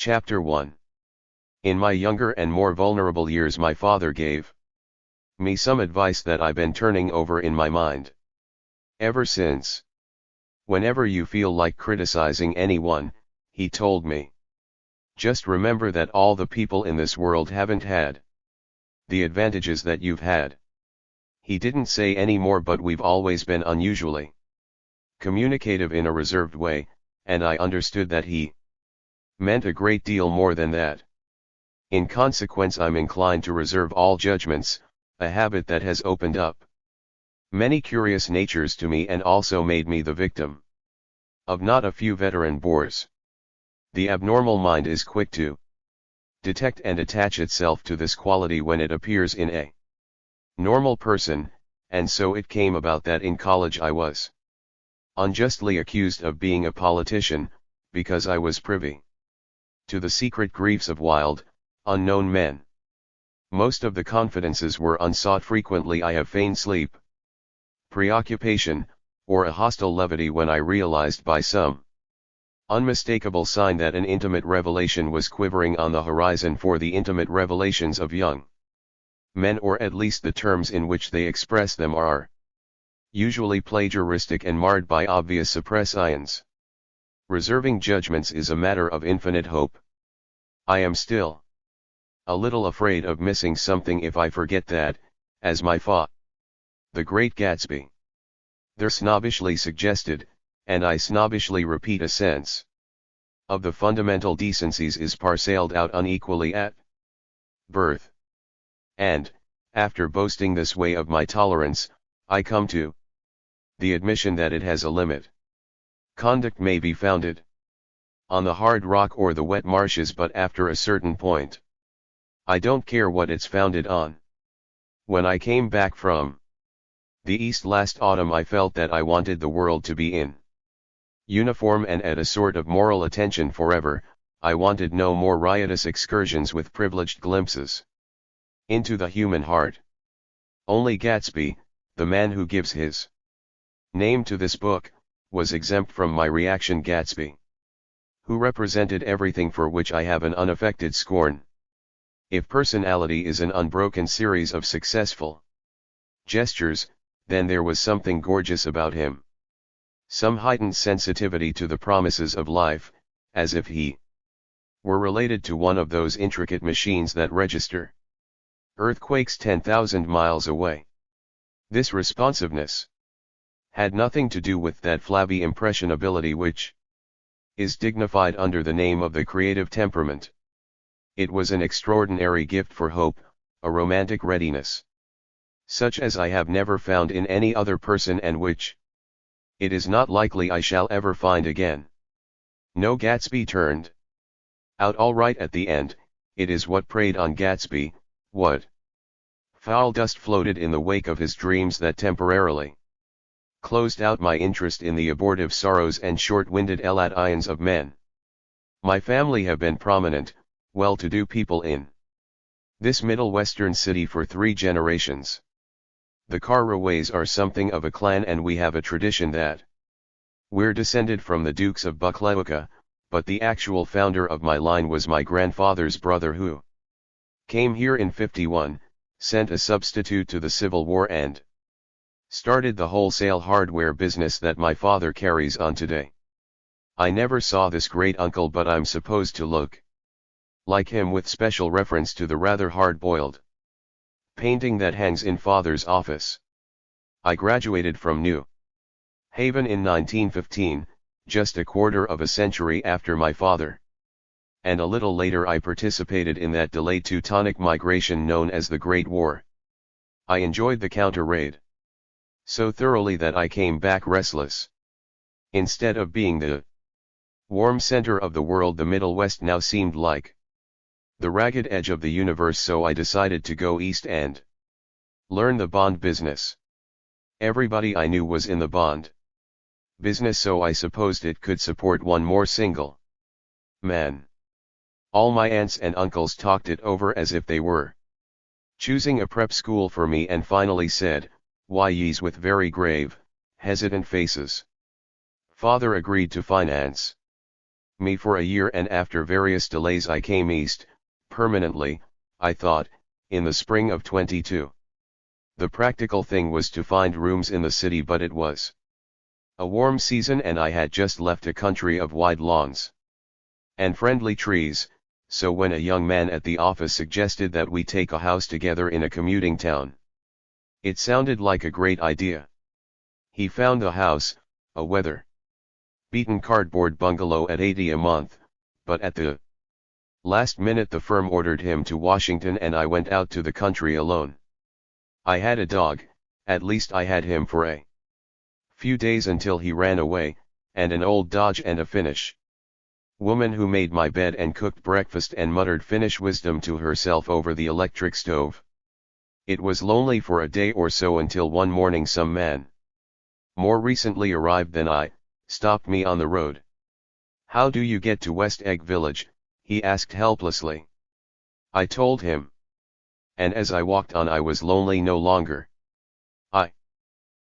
Chapter 1. In my younger and more vulnerable years, my father gave me some advice that I've been turning over in my mind ever since. Whenever you feel like criticizing anyone, he told me, just remember that all the people in this world haven't had the advantages that you've had. He didn't say any more, but we've always been unusually communicative in a reserved way, and I understood that he meant a great deal more than that. In consequence, I'm inclined to reserve all judgments, a habit that has opened up many curious natures to me and also made me the victim of not a few veteran bores. The abnormal mind is quick to detect and attach itself to this quality when it appears in a normal person, and so it came about that in college I was unjustly accused of being a politician, because I was privy to the secret griefs of wild, unknown men. Most of the confidences were unsought. Frequently I have feigned sleep, preoccupation, or a hostile levity when I realized by some unmistakable sign that an intimate revelation was quivering on the horizon. For the intimate revelations of young men, or at least the terms in which they express them, are usually plagiaristic and marred by obvious suppressions. Reserving judgments is a matter of infinite hope. I am still a little afraid of missing something if I forget that, as my the great Gatsby there snobbishly suggested, and I snobbishly repeat, a sense of the fundamental decencies is parceled out unequally at birth. And, after boasting this way of my tolerance, I come to the admission that it has a limit. Conduct may be founded on the hard rock or the wet marshes, but after a certain point, I don't care what it's founded on. When I came back from the East last autumn, I felt that I wanted the world to be in uniform and at a sort of moral attention forever. I wanted no more riotous excursions with privileged glimpses into the human heart. Only Gatsby, the man who gives his name to this book, was exempt from my reaction. Gatsby, who represented everything for which I have an unaffected scorn. If personality is an unbroken series of successful gestures, then there was something gorgeous about him. Some heightened sensitivity to the promises of life, as if he were related to one of those intricate machines that register earthquakes 10,000 miles away. This responsiveness had nothing to do with that flabby impressionability which is dignified under the name of the creative temperament. It was an extraordinary gift for hope, a romantic readiness, such as I have never found in any other person, and which it is not likely I shall ever find again. No, Gatsby turned out all right at the end. It is what preyed on Gatsby, what foul dust floated in the wake of his dreams, that temporarily closed out my interest in the abortive sorrows and short-winded elodyns of men. My family have been prominent, well-to-do people in this middle western city for 3 generations. The Carraways are something of a clan, and we have a tradition that we're descended from the Dukes of Buccleuch, but the actual founder of my line was my grandfather's brother, who came here in '51, sent a substitute to the Civil War, and started the wholesale hardware business that my father carries on today. I never saw this great uncle, but I'm supposed to look like him, with special reference to the rather hard-boiled painting that hangs in father's office. I graduated from New Haven in 1915, just a quarter of a century after my father. And a little later I participated in that delayed Teutonic migration known as the Great War. I enjoyed the counter-raid so thoroughly that I came back restless. Instead of being the warm center of the world, the Middle West now seemed like the ragged edge of the universe, so I decided to go east and learn the bond business. Everybody I knew was in the bond business, so I supposed it could support one more single man. All my aunts and uncles talked it over as if they were choosing a prep school for me, and finally said, "Why ye's," with very grave, hesitant faces. Father agreed to finance me for a year, and after various delays I came east, permanently, I thought, in the spring of 22. The practical thing was to find rooms in the city, but it was a warm season and I had just left a country of wide lawns and friendly trees, so when a young man at the office suggested that we take a house together in a commuting town, it sounded like a great idea. He found the house, a weather-beaten cardboard bungalow at $80 a month, but at the last minute the firm ordered him to Washington and I went out to the country alone. I had a dog, at least I had him for a few days until he ran away, and an old Dodge and a Finnish woman who made my bed and cooked breakfast and muttered Finnish wisdom to herself over the electric stove. It was lonely for a day or so until one morning some man, more recently arrived than I, stopped me on the road. "How do you get to West Egg Village?" he asked helplessly. I told him. And as I walked on I was lonely no longer. I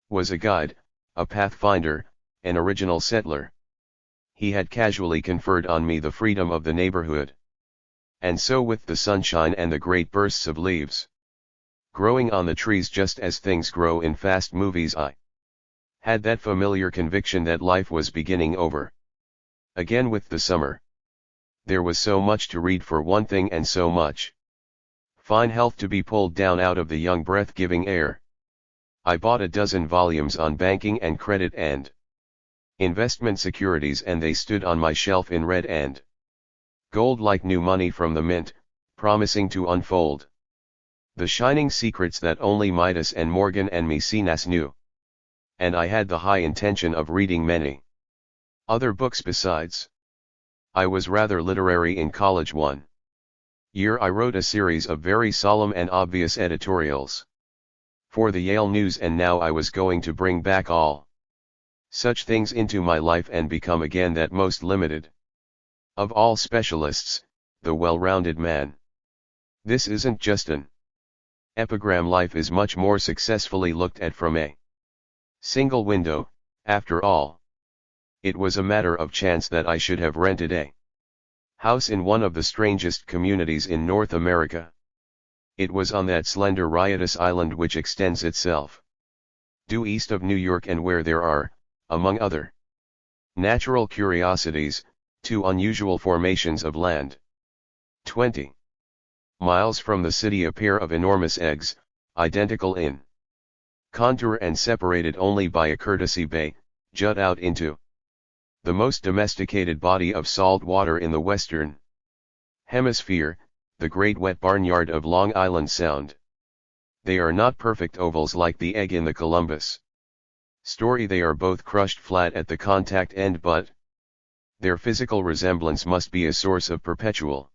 was a guide, a pathfinder, an original settler. He had casually conferred on me the freedom of the neighborhood. And so with the sunshine and the great bursts of leaves growing on the trees just as things grow in fast movies, I had that familiar conviction that life was beginning over again with the summer. There was so much to read for one thing, and so much fine health to be pulled down out of the young breath-giving air. I bought a dozen volumes on banking and credit and investment securities, and they stood on my shelf in red and gold like new money from the mint, promising to unfold the shining secrets that only Midas and Morgan and Maecenas knew. And I had the high intention of reading many other books besides. I was rather literary in college. One year I wrote a series of very solemn and obvious editorials for the Yale News, and now I was going to bring back all such things into my life and become again that most limited of all specialists, the well-rounded man. This isn't just an epigram. Life is much more successfully looked at from a single window, after all. It was a matter of chance that I should have rented a house in one of the strangest communities in North America. It was on that slender riotous island which extends itself due east of New York, and where there are, among other natural curiosities, two unusual formations of land. 20 miles from the city a pair of enormous eggs, identical in contour and separated only by a courtesy bay, jut out into the most domesticated body of salt water in the Western Hemisphere, the great wet barnyard of Long Island Sound. They are not perfect ovals like the egg in the Columbus story. They are both crushed flat at the contact end, but their physical resemblance must be a source of perpetual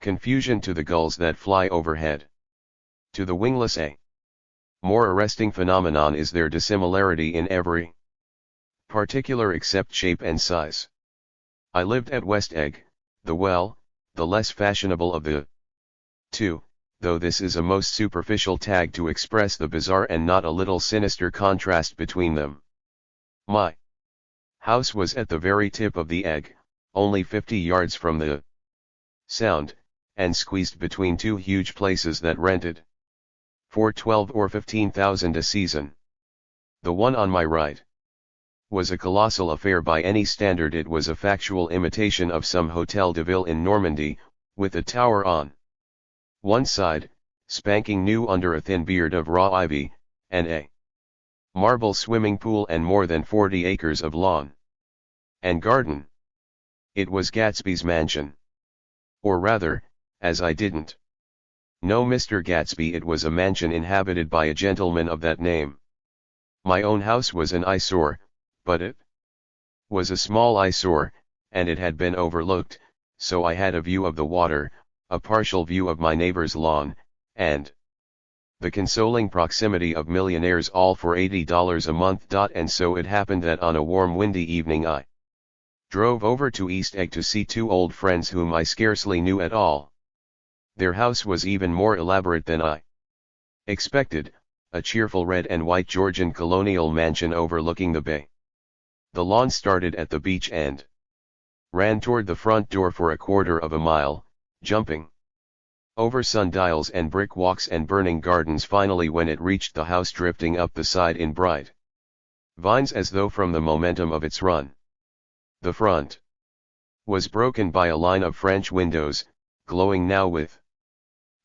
confusion to the gulls that fly overhead. To the wingless, a more arresting phenomenon is their dissimilarity in every particular except shape and size. I lived at West Egg, the less fashionable of the two, though this is a most superficial tag to express the bizarre and not a little sinister contrast between them. My house was at the very tip of the egg, only 50 yards from the Sound, and squeezed between two huge places that rented for 12 or 15,000 a season. The one on my right was a colossal affair by any standard. It was a factual imitation of some Hotel de Ville in Normandy, with a tower on one side, spanking new under a thin beard of raw ivy, and a marble swimming pool and more than 40 acres of lawn and garden. It was Gatsby's mansion. Or rather, as I didn't know Mr. Gatsby, it was a mansion inhabited by a gentleman of that name. My own house was an eyesore, but it was a small eyesore, and it had been overlooked, so I had a view of the water, a partial view of my neighbor's lawn, and the consoling proximity of millionaires, all for $80 a month. And so it happened that on a warm windy evening I drove over to East Egg to see two old friends whom I scarcely knew at all. Their house was even more elaborate than I expected, a cheerful red and white Georgian colonial mansion overlooking the bay. The lawn started at the beach and ran toward the front door for a quarter of a mile, jumping over sundials and brick walks and burning gardens, finally when it reached the house, drifting up the side in bright vines as though from the momentum of its run. The front was broken by a line of French windows, glowing now with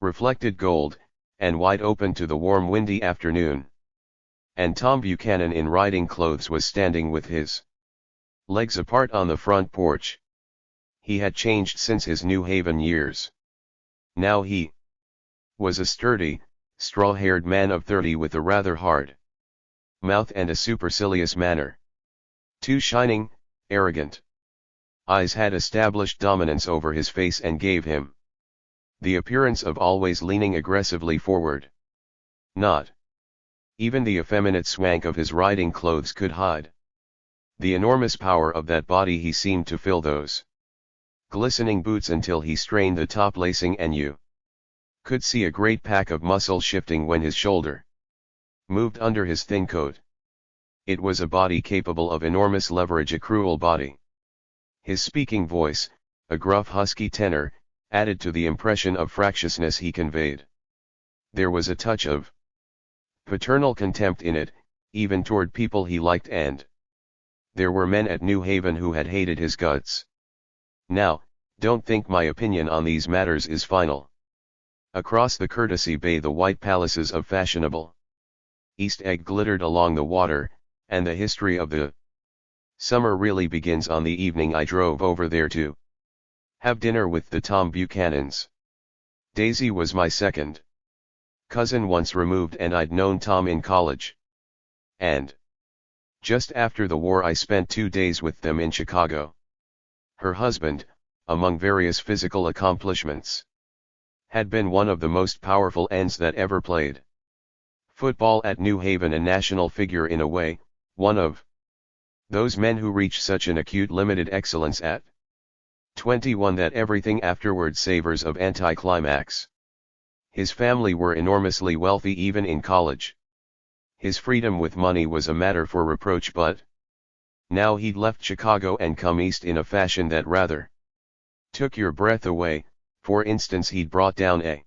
reflected gold, and wide open to the warm windy afternoon. And Tom Buchanan in riding clothes was standing with his legs apart on the front porch. He had changed since his New Haven years. Now he was a sturdy, straw-haired man of 30 with a rather hard mouth and a supercilious manner. Two shining, arrogant eyes had established dominance over his face and gave him the appearance of always leaning aggressively forward. Not even the effeminate swank of his riding clothes could hide the enormous power of that body. He seemed to fill those glistening boots until he strained the top lacing, and you could see a great pack of muscle shifting when his shoulder moved under his thin coat. It was a body capable of enormous leverage, a cruel body. His speaking voice, a gruff husky tenor, added to the impression of fractiousness he conveyed. There was a touch of paternal contempt in it, even toward people he liked, and there were men at New Haven who had hated his guts. Now, don't think my opinion on these matters is final. Across the Courtesy Bay the white palaces of fashionable East Egg glittered along the water, and the history of the summer really begins on the evening I drove over there to have dinner with the Tom Buchanans. Daisy was my second cousin once removed, and I'd known Tom in college. And just after the war I spent 2 days with them in Chicago. Her husband, among various physical accomplishments, had been one of the most powerful ends that ever played football at New Haven, a national figure in a way, one of those men who reach such an acute limited excellence at 21 that everything afterward savors of anticlimax. His family were enormously wealthy even in college. His freedom with money was a matter for reproach, but now he'd left Chicago and come east in a fashion that rather took your breath away. For instance, he'd brought down a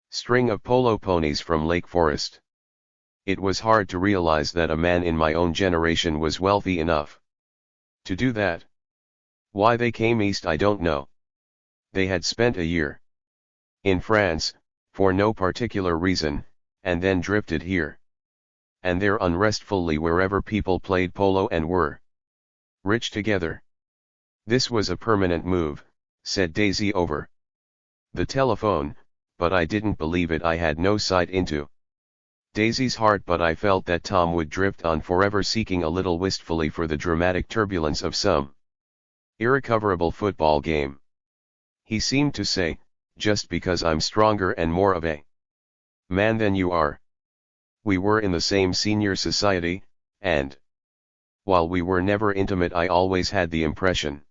string of polo ponies from Lake Forest. It was hard to realize that a man in my own generation was wealthy enough to do that. Why they came east I don't know. They had spent a year in France, for no particular reason, and then drifted here and there unrestfully wherever people played polo and were rich together. This was a permanent move, said Daisy over the telephone, but I didn't believe it. I had no sight into Daisy's heart, but I felt that Tom would drift on forever, seeking a little wistfully for the dramatic turbulence of some irrecoverable football game. He seemed to say, just because I'm stronger and more of a man than you are. We were in the same senior society, and while we were never intimate I always had the impression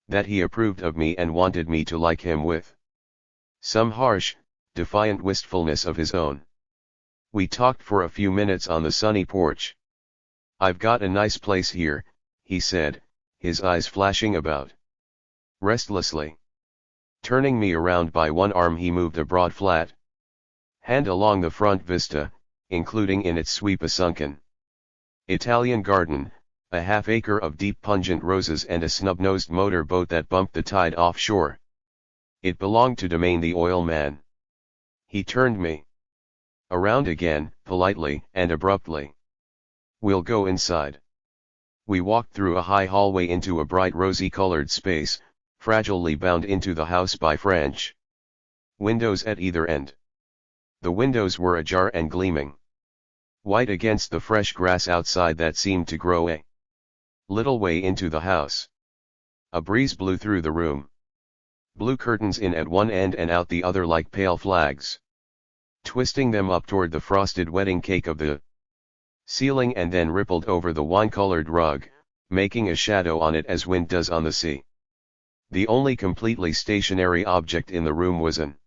that he approved of me and wanted me to like him with some harsh, defiant wistfulness of his own. We talked for a few minutes on the sunny porch. I've got a nice place here, he said, his eyes flashing about restlessly. Turning me around by one arm, he moved a broad flat hand along the front vista, including in its sweep a sunken Italian garden, a half-acre of deep pungent roses, and a snub-nosed motor boat that bumped the tide offshore. It belonged to Domain the oil man. He turned me around again, politely and abruptly. We'll go inside. We walked through a high hallway into a bright rosy-colored space, fragilely bound into the house by French windows at either end. The windows were ajar and gleaming white against the fresh grass outside that seemed to grow a little way into the house. A breeze blew through the room. Blue curtains in at one end and out the other like pale flags, twisting them up toward the frosted wedding cake of the ceiling, and then rippled over the wine-colored rug, making a shadow on it as wind does on the sea. The only completely stationary object in the room was an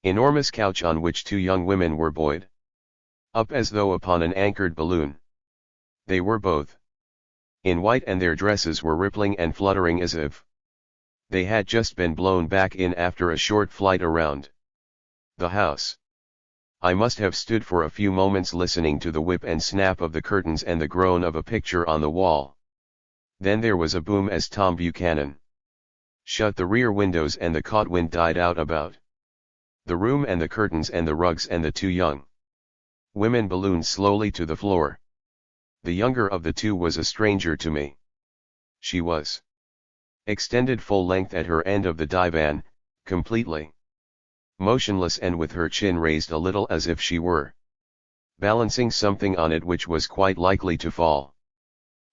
enormous couch on which 2 young women were buoyed up as though upon an anchored balloon. They were both in white, and their dresses were rippling and fluttering as if they had just been blown back in after a short flight around the house. I must have stood for a few moments listening to the whip and snap of the curtains and the groan of a picture on the wall. Then there was a boom as Tom Buchanan shut the rear windows and the caught wind died out about the room and the curtains and the rugs, and the two young women ballooned slowly to the floor. The younger of the two was a stranger to me. She was extended full length at her end of the divan, completely motionless and with her chin raised a little as if she were balancing something on it which was quite likely to fall.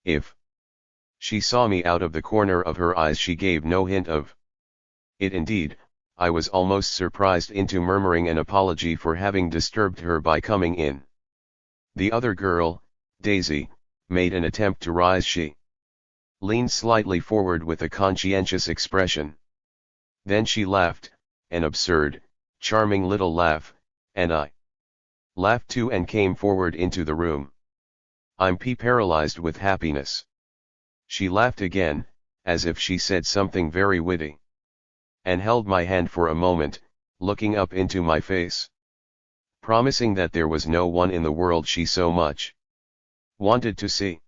If she saw me out of the corner of her eyes, she gave no hint of it. Indeed, I was almost surprised into murmuring an apology for having disturbed her by coming in. The other girl, Daisy, made an attempt to rise. She leaned slightly forward with a conscientious expression. Then she laughed, an absurd, charming little laugh, and I laughed too and came forward into the room. I'm paralyzed with happiness. She laughed again, as if she said something very witty, and held my hand for a moment, looking up into my face, promising that there was no one in the world she so much wanted to see.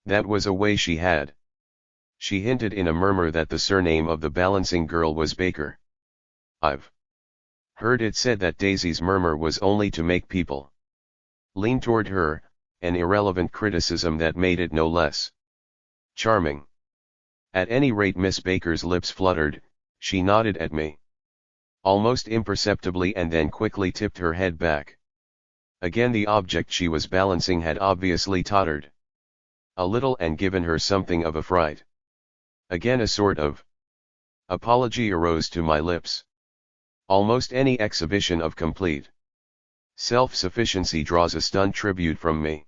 That was a way she had. She hinted in a murmur that the surname of the balancing girl was Baker. I've heard it said that Daisy's murmur was only to make people lean toward her, an irrelevant criticism that made it no less charming. At any rate, Miss Baker's lips fluttered, she nodded at me almost imperceptibly and then quickly tipped her head back. Again the object she was balancing had obviously tottered a little and given her something of a fright. Again a sort of apology arose to my lips. Almost any exhibition of complete self-sufficiency draws a stunned tribute from me.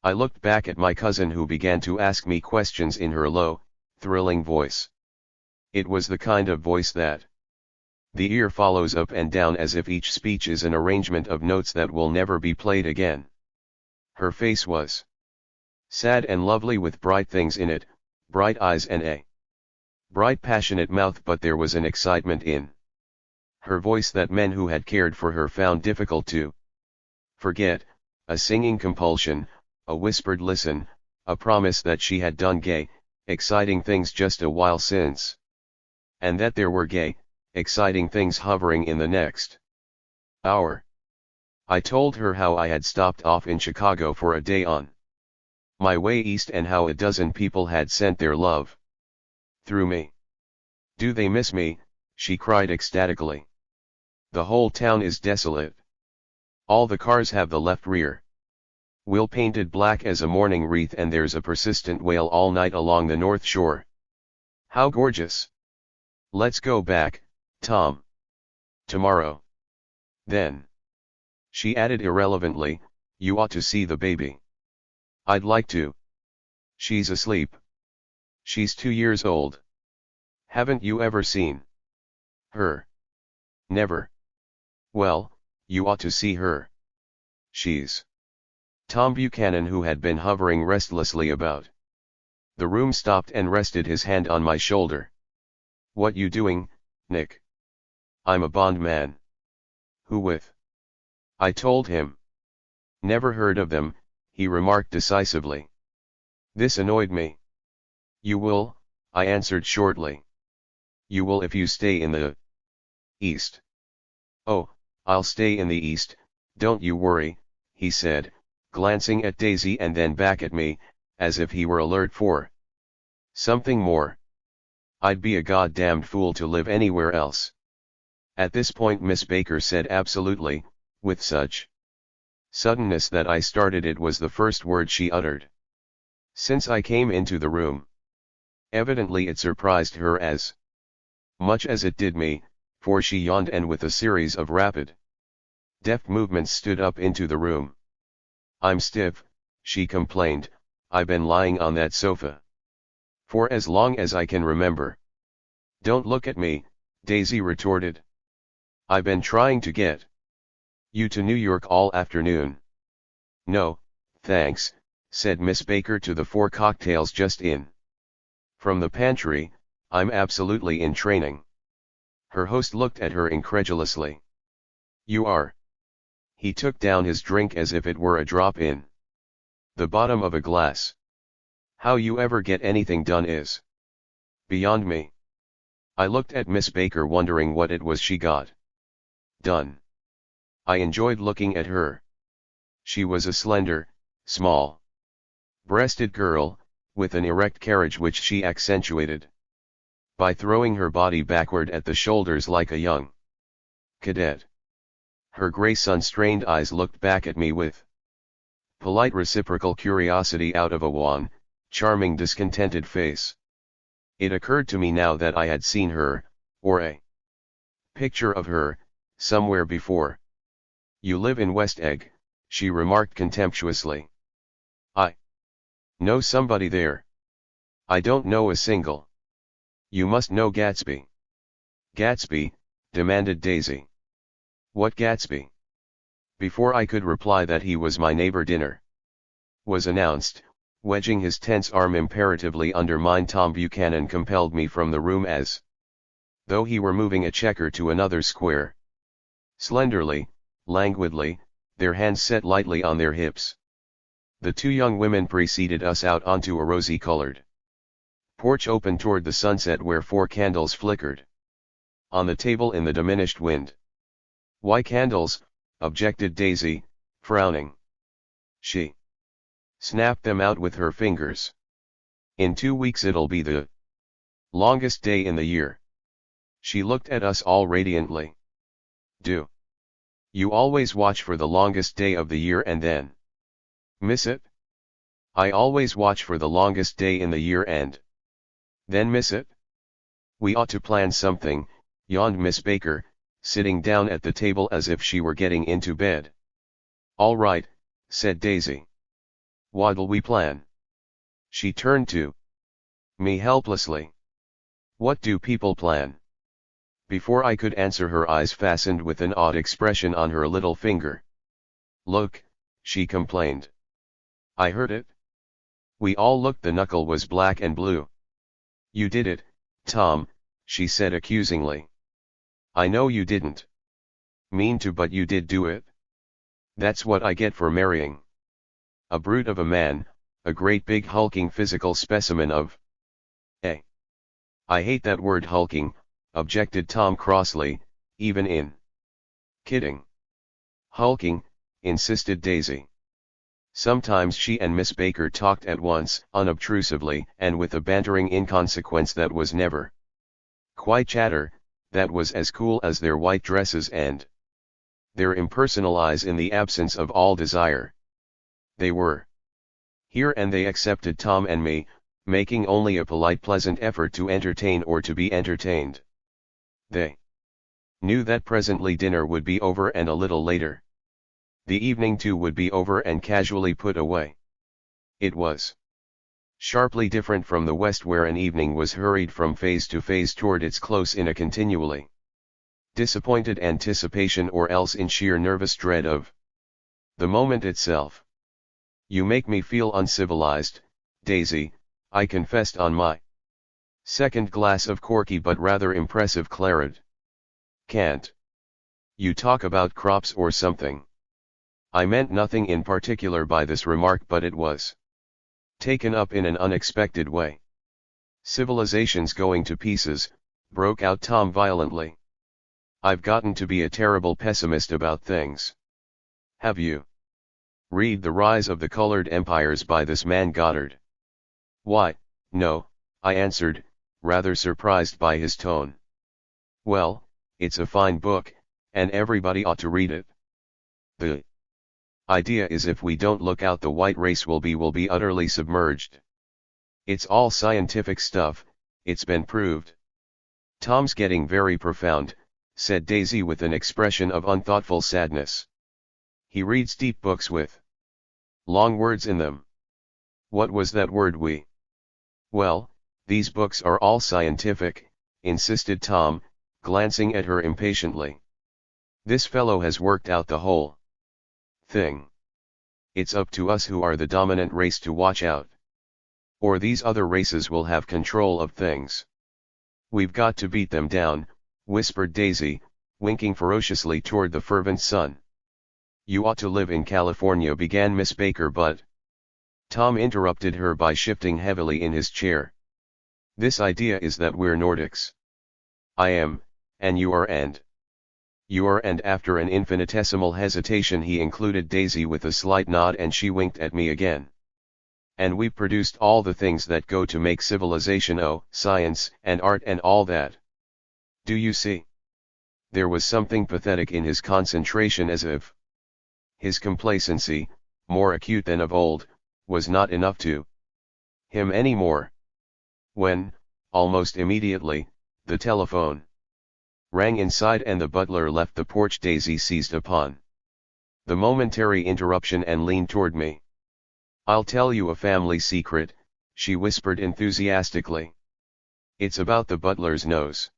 I looked back at my cousin, who began to ask me questions in her low, thrilling voice. It was the kind of voice that the ear follows up and down as if each speech is an arrangement of notes that will never be played again. Her face was sad and lovely with bright things in it, bright eyes and a bright passionate mouth, but there was an excitement in her voice that men who had cared for her found difficult to forget, a singing compulsion, a whispered listen, a promise that she had done gay, exciting things just a while since, and that there were gay, exciting things hovering in the next hour. I told her how I had stopped off in Chicago for a day on my way east, and how a dozen people had sent their love through me. Do they miss me? She cried ecstatically. The whole town is desolate. All the cars have the left rear wheel painted black as a mourning wreath, and there's a persistent wail all night along the North Shore. How gorgeous! Let's go back, Tom. Tomorrow. Then, she added irrelevantly, you ought to see the baby. I'd like to. She's asleep. She's 2 years old. Haven't you ever seen her? Never. Well, you ought to see her. She's. Tom Buchanan, who had been hovering restlessly about the room, stopped and rested his hand on my shoulder. What you doing, Nick? I'm a bond man. Who with? I told him. Never heard of them, he remarked decisively. This annoyed me. You will, I answered shortly. You will if you stay in the East. Oh, I'll stay in the East, don't you worry, he said, glancing at Daisy and then back at me, as if he were alert for something more. I'd be a goddamned fool to live anywhere else. At this point Miss Baker said absolutely, with such suddenness that I started. It was the first word she uttered since I came into the room. Evidently it surprised her as much as it did me, for she yawned and with a series of rapid, deft movements stood up into the room. I'm stiff, she complained, I've been lying on that sofa for as long as I can remember. Don't look at me, Daisy retorted. I've been trying to get you to New York all afternoon. No, thanks, said Miss Baker to the 4 cocktails just in from the pantry. I'm absolutely in training. Her host looked at her incredulously. You are? He took down his drink as if it were a drop in the bottom of a glass. How you ever get anything done is beyond me. I looked at Miss Baker wondering what it was she got done. I enjoyed looking at her. She was a slender, small-breasted girl, with an erect carriage which she accentuated by throwing her body backward at the shoulders like a young cadet. Her gray sun-strained eyes looked back at me with polite reciprocal curiosity out of a wan, charming discontented face. It occurred to me now that I had seen her, or a picture of her, somewhere before. You live in West Egg, she remarked contemptuously. I know somebody there. I don't know a single. You must know Gatsby. Gatsby, demanded Daisy. What Gatsby? Before I could reply that he was my neighbor, dinner was announced. Wedging his tense arm imperatively under mine, Tom Buchanan compelled me from the room as though he were moving a checker to another square. Slenderly, languidly, their hands set lightly on their hips, the 2 young women preceded us out onto a rosy-colored porch open toward the sunset where 4 candles flickered on the table in the diminished wind. Why candles? Objected Daisy, frowning. She snapped them out with her fingers. In 2 weeks it'll be the longest day in the year. She looked at us all radiantly. Do you always watch for the longest day of the year and then miss it? I always watch for the longest day in the year and then miss it. We ought to plan something, yawned Miss Baker, sitting down at the table as if she were getting into bed. All right, said Daisy. What'll we plan? She turned to me helplessly. What do people plan? Before I could answer, her eyes fastened with an odd expression on her little finger. Look, she complained. I heard it. We all looked. The knuckle was black and blue. You did it, Tom, she said accusingly. I know you didn't mean to, but you did do it. That's what I get for marrying a brute of a man, a great big hulking physical specimen of a. I hate that word hulking, objected Tom crossly, even in kidding. Hulking, insisted Daisy. Sometimes she and Miss Baker talked at once, unobtrusively, and with a bantering inconsequence that was never quite chatter, that was as cool as their white dresses and their impersonal eyes in the absence of all desire. They were here, and they accepted Tom and me, making only a polite pleasant effort to entertain or to be entertained. They knew that presently dinner would be over, and a little later the evening too would be over and casually put away. It was sharply different from the West, where an evening was hurried from phase to phase toward its close in a continually disappointed anticipation, or else in sheer nervous dread of the moment itself. You make me feel uncivilized, Daisy, I confessed on my second glass of corky but rather impressive claret. Can't you talk about crops or something? I meant nothing in particular by this remark, but it was taken up in an unexpected way. Civilization's going to pieces, broke out Tom violently. I've gotten to be a terrible pessimist about things. Have you read The Rise of the Colored Empires by this man Goddard? Why, no, I answered, rather surprised by his tone. Well, it's a fine book, and everybody ought to read it. The idea is if we don't look out, the white race will be utterly submerged. It's all scientific stuff, it's been proved. Tom's getting very profound, said Daisy with an expression of unthoughtful sadness. He reads deep books with long words in them. What was that word we? Well, these books are all scientific, insisted Tom, glancing at her impatiently. This fellow has worked out the whole thing. It's up to us who are the dominant race to watch out. Or these other races will have control of things. We've got to beat them down, whispered Daisy, winking ferociously toward the fervent sun. You ought to live in California, began Miss Baker, but Tom interrupted her by shifting heavily in his chair. This idea is that we're Nordics. I am, and you are, and you are, and after an infinitesimal hesitation he included Daisy with a slight nod, and she winked at me again. And we've produced all the things that go to make civilization, science and art and all that. Do you see? There was something pathetic in his concentration, as if his complacency, more acute than of old, was not enough to him anymore. When, almost immediately, the telephone rang inside and the butler left the porch, Daisy seized upon the momentary interruption and leaned toward me. I'll tell you a family secret, she whispered enthusiastically. It's about the butler's nose.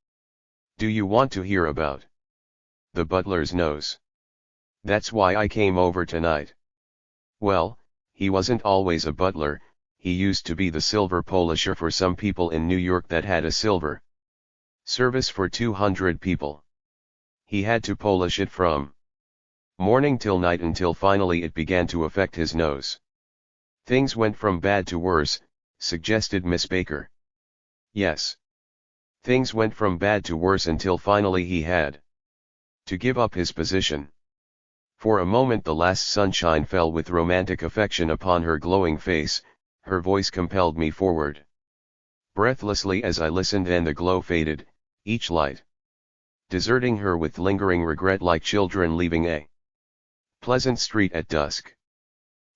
Do you want to hear about the butler's nose? That's why I came over tonight. Well, he wasn't always a butler, he used to be the silver polisher for some people in New York that had a silver service for 200 people. He had to polish it from morning till night until finally it began to affect his nose. Things went from bad to worse, suggested Miss Baker. Yes. Things went from bad to worse until finally he had to give up his position. For a moment the last sunshine fell with romantic affection upon her glowing face, her voice compelled me forward breathlessly as I listened, and the glow faded, each light deserting her with lingering regret, like children leaving a pleasant street at dusk.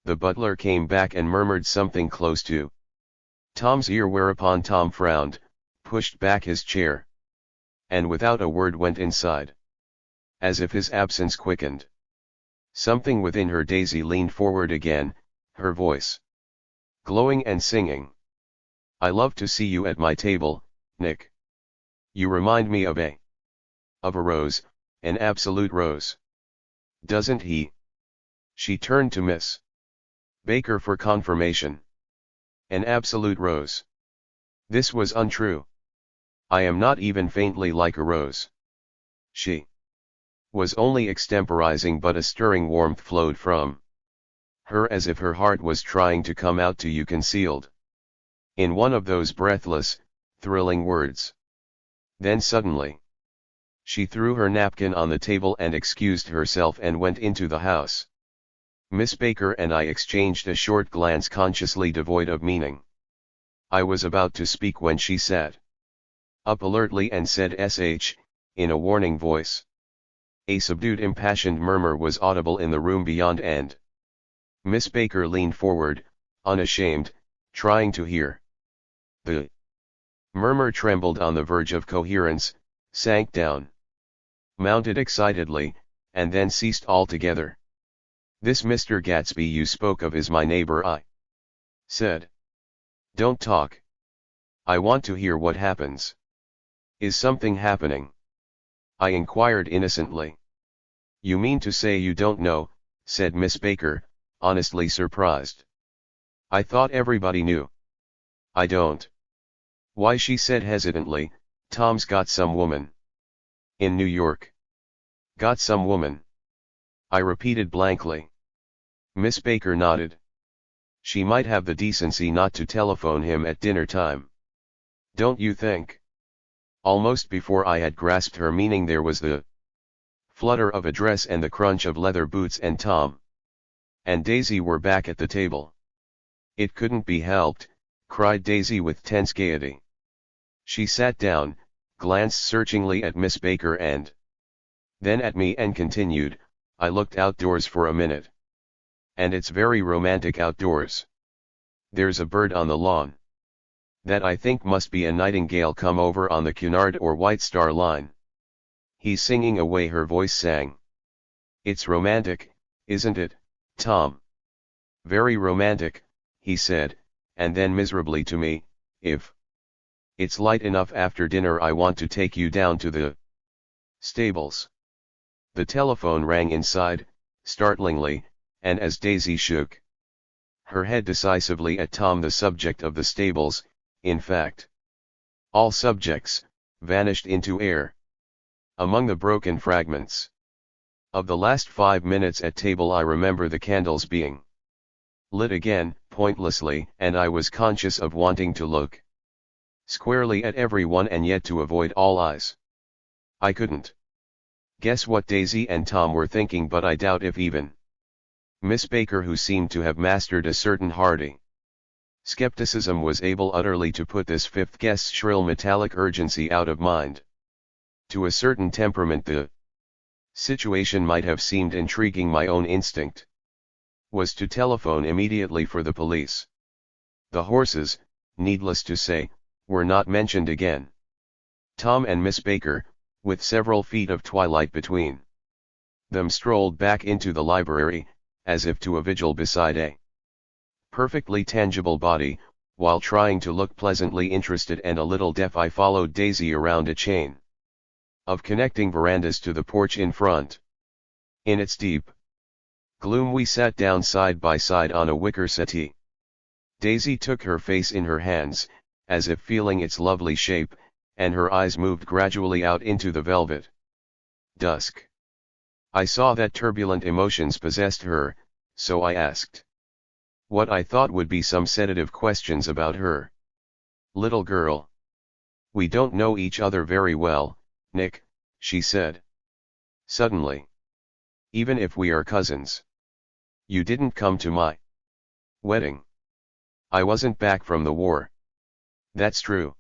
The butler came back and murmured something close to Tom's ear, whereupon Tom frowned, pushed back his chair, and without a word went inside. As if his absence quickened something within her, Daisy leaned forward again, her voice glowing and singing. I love to see you at my table, Nick. You remind me of a rose, an absolute rose. Doesn't he? She turned to Miss Baker for confirmation. An absolute rose. This was untrue. I am not even faintly like a rose. She was only extemporizing, but a stirring warmth flowed from her as if her heart was trying to come out to you, concealed in one of those breathless, thrilling words. Then suddenly, she threw her napkin on the table and excused herself and went into the house. Miss Baker and I exchanged a short glance, consciously devoid of meaning. I was about to speak when she sat up alertly and said "sh" in a warning voice. A subdued, impassioned murmur was audible in the room beyond, and Miss Baker leaned forward, unashamed, trying to hear. The murmur trembled on the verge of coherence, sank down, mounted excitedly, and then ceased altogether. This Mr. Gatsby you spoke of is my neighbor, I said. Don't talk. I want to hear what happens. Is something happening? I inquired innocently. You mean to say you don't know, said Miss Baker, honestly surprised. I thought everybody knew. I don't. Why, she said hesitantly, Tom's got some woman in New York. Got some woman? I repeated blankly. Miss Baker nodded. She might have the decency not to telephone him at dinner time. Don't you think? Almost before I had grasped her meaning, there was the flutter of a dress and the crunch of leather boots, and Tom and Daisy were back at the table. It couldn't be helped, cried Daisy with tense gaiety. She sat down, glanced searchingly at Miss Baker and then at me, and continued, I looked outdoors for a minute. And it's very romantic outdoors. There's a bird on the lawn that I think must be a nightingale come over on the Cunard or White Star Line. He's singing away, her voice sang. It's romantic, isn't it, Tom? Very romantic, he said, and then miserably to me, if it's light enough after dinner, I want to take you down to the stables. The telephone rang inside, startlingly, and as Daisy shook her head decisively at Tom, the subject of the stables, in fact, all subjects, vanished into air. Among the broken fragments of the last 5 minutes at table, I remember the candles being lit again, pointlessly, and I was conscious of wanting to look squarely at everyone and yet to avoid all eyes. I couldn't guess what Daisy and Tom were thinking, but I doubt if even Miss Baker, who seemed to have mastered a certain hearty skepticism, was able utterly to put this fifth guest's shrill metallic urgency out of mind. To a certain temperament the situation might have seemed intriguing. My own instinct was to telephone immediately for the police. The horses, needless to say, were not mentioned again. Tom and Miss Baker, with several feet of twilight between them, strolled back into the library, as if to a vigil beside a perfectly tangible body. While trying to look pleasantly interested and a little deaf, I followed Daisy around a chain of connecting verandas to the porch in front. In its deep gloom we sat down side by side on a wicker settee. Daisy took her face in her hands, as if feeling its lovely shape, and her eyes moved gradually out into the velvet dusk. I saw that turbulent emotions possessed her, so I asked what I thought would be some sedative questions about her. "Little girl, we don't know each other very well, Nick," she said suddenly. "Even if we are cousins. You didn't come to my wedding. I wasn't back from the war." "That's true."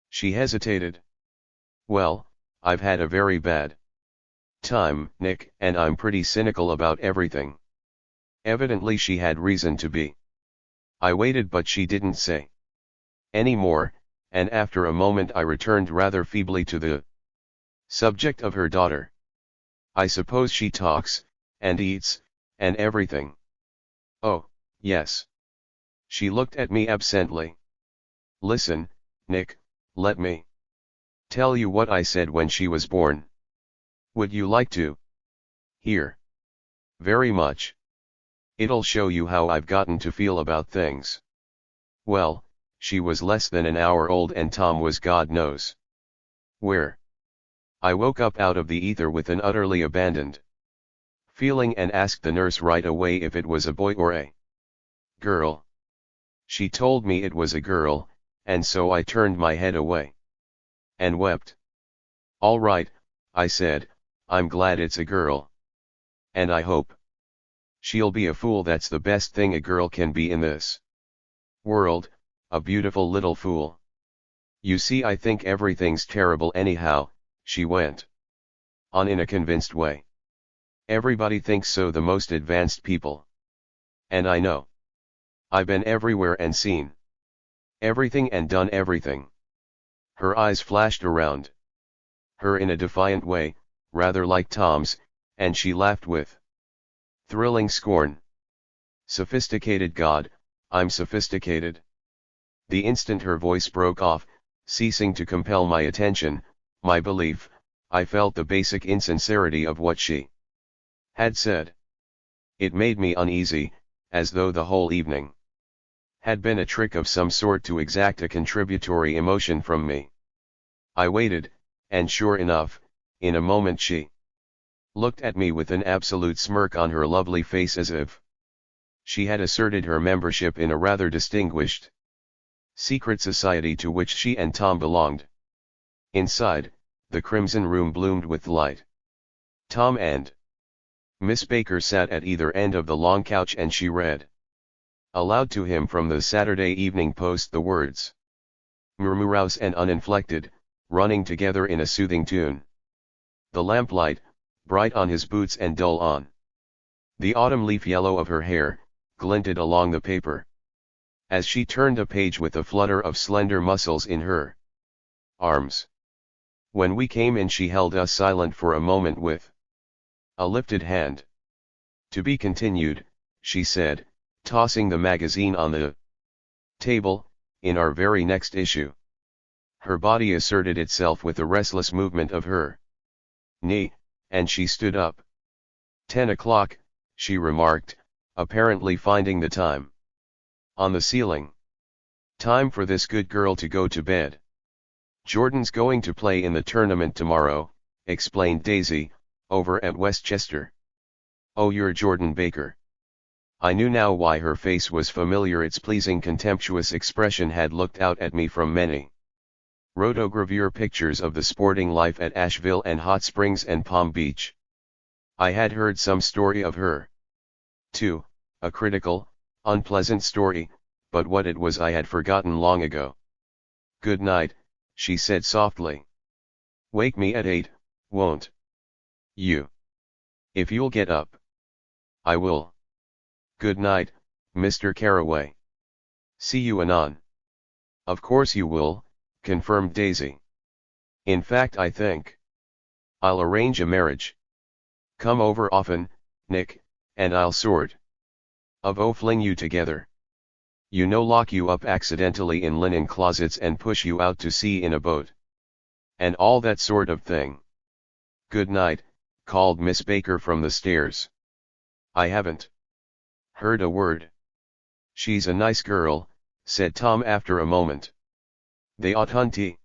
She hesitated. "Well, I've had a very bad time, Nick, and I'm pretty cynical about everything." Evidently she had reason to be. I waited, but she didn't say any more, and after a moment I returned rather feebly to the subject of her daughter. "I suppose she talks, and eats, and everything." "Oh, yes." She looked at me absently. "Listen, Nick, let me tell you what I said when she was born. Would you like to hear?" "Very much. It'll show you how I've gotten to feel about things." Well, she was less than an hour old and Tom was God knows where. I woke up out of the ether with an utterly abandoned feeling and asked the nurse right away if it was a boy or a girl. She told me it was a girl, and so I turned my head away and wept. "All right," I said, "I'm glad it's a girl. And I hope she'll be a fool. That's the best thing a girl can be in this world, a beautiful little fool. You see, I think everything's terrible anyhow," she went on in a convinced way. "Everybody thinks so, the most advanced people. And I know. I've been everywhere and seen everything and done everything." Her eyes flashed around her in a defiant way, rather like Tom's, and she laughed with thrilling scorn. "Sophisticated God, I'm sophisticated." The instant her voice broke off, ceasing to compel my attention, my belief, I felt the basic insincerity of what she had said. It made me uneasy, as though the whole evening had been a trick of some sort to exact a contributory emotion from me. I waited, and sure enough, in a moment she looked at me with an absolute smirk on her lovely face, as if she had asserted her membership in a rather distinguished secret society to which she and Tom belonged. Inside, the Crimson Room bloomed with light. Tom and Miss Baker sat at either end of the long couch, and she read aloud to him from the Saturday Evening Post the words "murmurous and uninflected," running together in a soothing tune. The lamplight, bright on his boots and dull on the autumn leaf yellow of her hair, glinted along the paper as she turned a page with a flutter of slender muscles in her arms. When we came in, she held us silent for a moment with a lifted hand. "To be continued," she said, tossing the magazine on the table, "in our very next issue." Her body asserted itself with a restless movement of her knee, and she stood up. 10 o'clock, she remarked, apparently finding the time. On the ceiling. Time for this good girl to go to bed. Jordan's going to play in the tournament tomorrow, explained Daisy, over at Westchester. Oh, you're Jordan Baker. I knew now why her face was familiar. Its pleasing contemptuous expression had looked out at me from many rotogravure pictures of the sporting life at Asheville and Hot Springs and Palm Beach. I had heard some story of her, too, a critical, unpleasant story, but what it was I had forgotten long ago. Good night, she said softly. Wake me at 8, won't you? If you'll get up. I will. Good night, Mr. Carraway. See you anon. Of course you will, confirmed Daisy. In fact, I think I'll arrange a marriage. Come over often, Nick, and I'll sort of fling you together. You know, lock you up accidentally in linen closets and push you out to sea in a boat. And all that sort of thing. Good night, called Miss Baker from the stairs. I haven't heard a word. She's a nice girl, said Tom after a moment. They ought Hunty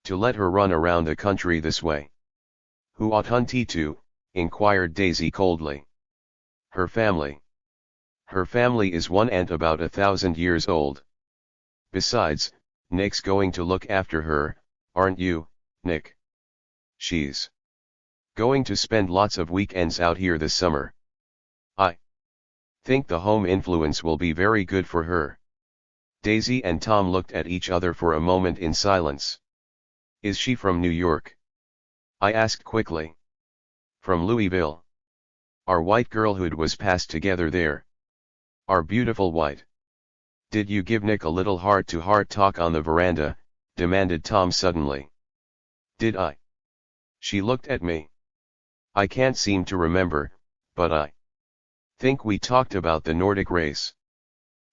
to let her run around the country this way. Who ought Hunty to? Inquired Daisy coldly. Her family. Her family is one aunt about 1,000 years old. Besides, Nick's going to look after her, aren't you, Nick? She's going to spend lots of weekends out here this summer. I think the home influence will be very good for her. Daisy and Tom looked at each other for a moment in silence. Is she from New York? I asked quickly. From Louisville. Our white girlhood was passed together there. Our beautiful white. Did you give Nick a little heart-to-heart talk on the veranda? Demanded Tom suddenly. Did I? She looked at me. I can't seem to remember, but I think we talked about the Nordic race.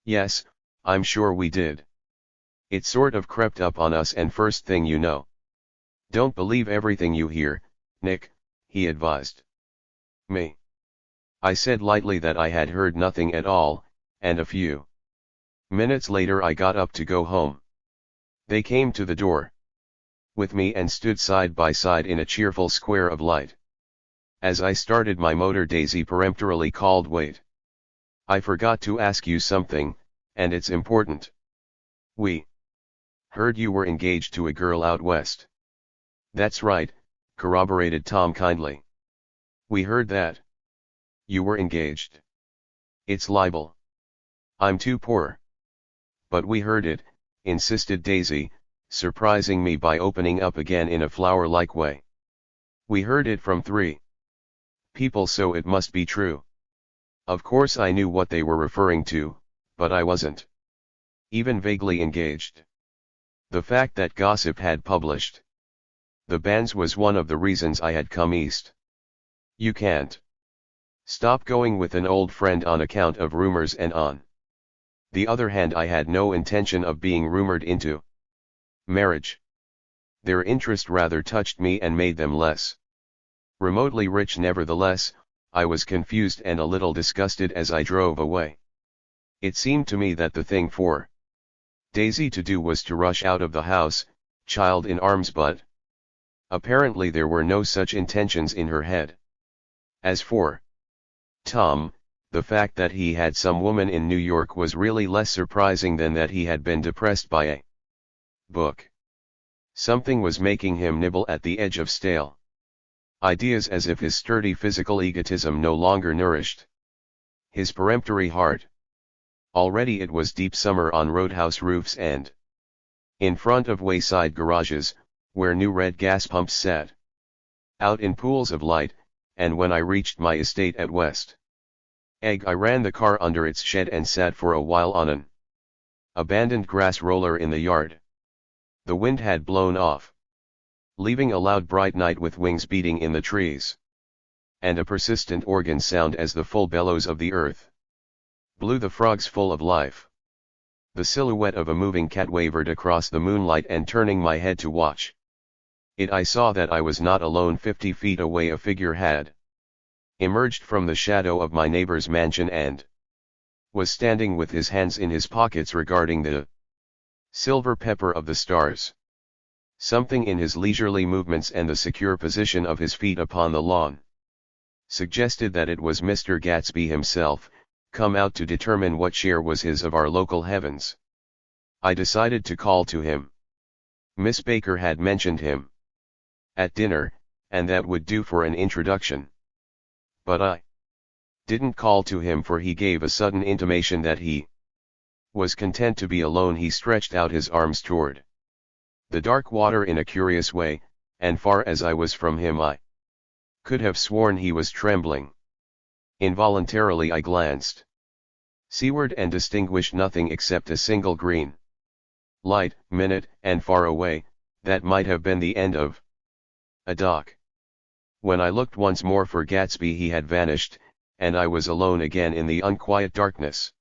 Yes, I'm sure we did. It sort of crept up on us, and first thing you know. Don't believe everything you hear, Nick, he advised me. I said lightly that I had heard nothing at all, and a few minutes later I got up to go home. They came to the door with me and stood side by side in a cheerful square of light. As I started my motor, Daisy peremptorily called, "Wait. I forgot to ask you something, and it's important. We heard you were engaged to a girl out west." "That's right," corroborated Tom kindly. "We heard that. You were engaged. It's libel. I'm too poor." "But we heard it," insisted Daisy, surprising me by opening up again in a flower-like way. "We heard it from 3 people, so it must be true." Of course I knew what they were referring to, but I wasn't even vaguely engaged. The fact that gossip had published the banns was one of the reasons I had come east. You can't stop going with an old friend on account of rumors, and on the other hand I had no intention of being rumored into marriage. Their interest rather touched me and made them less remotely rich. Nevertheless, I was confused and a little disgusted as I drove away. It seemed to me that the thing for Daisy to do was to rush out of the house, child in arms, but apparently there were no such intentions in her head. As for Tom, the fact that he had some woman in New York was really less surprising than that he had been depressed by a book. Something was making him nibble at the edge of stale ideas, as if his sturdy physical egotism no longer nourished his peremptory heart. Already it was deep summer on roadhouse roofs and in front of wayside garages, where new red gas pumps sat out in pools of light, and when I reached my estate at West Egg, I ran the car under its shed and sat for a while on an abandoned grass roller in the yard. The wind had blown off, leaving a loud bright night with wings beating in the trees, and a persistent organ sound as the full bellows of the earth blew the frogs full of life. The silhouette of a moving cat wavered across the moonlight, and turning my head to watch it, I saw that I was not alone. 50 feet away a figure had emerged from the shadow of my neighbor's mansion and was standing with his hands in his pockets regarding the silver pepper of the stars. Something in his leisurely movements and the secure position of his feet upon the lawn suggested that it was Mr. Gatsby himself, come out to determine what share was his of our local heavens. I decided to call to him. Miss Baker had mentioned him at dinner, and that would do for an introduction. But I didn't call to him, for he gave a sudden intimation that he was content to be alone. He stretched out his arms toward the dark water in a curious way, and far as I was from him I could have sworn he was trembling. Involuntarily I glanced seaward and distinguished nothing except a single green light, minute and far away, that might have been the end of a dock. When I looked once more for Gatsby, he had vanished, and I was alone again in the unquiet darkness.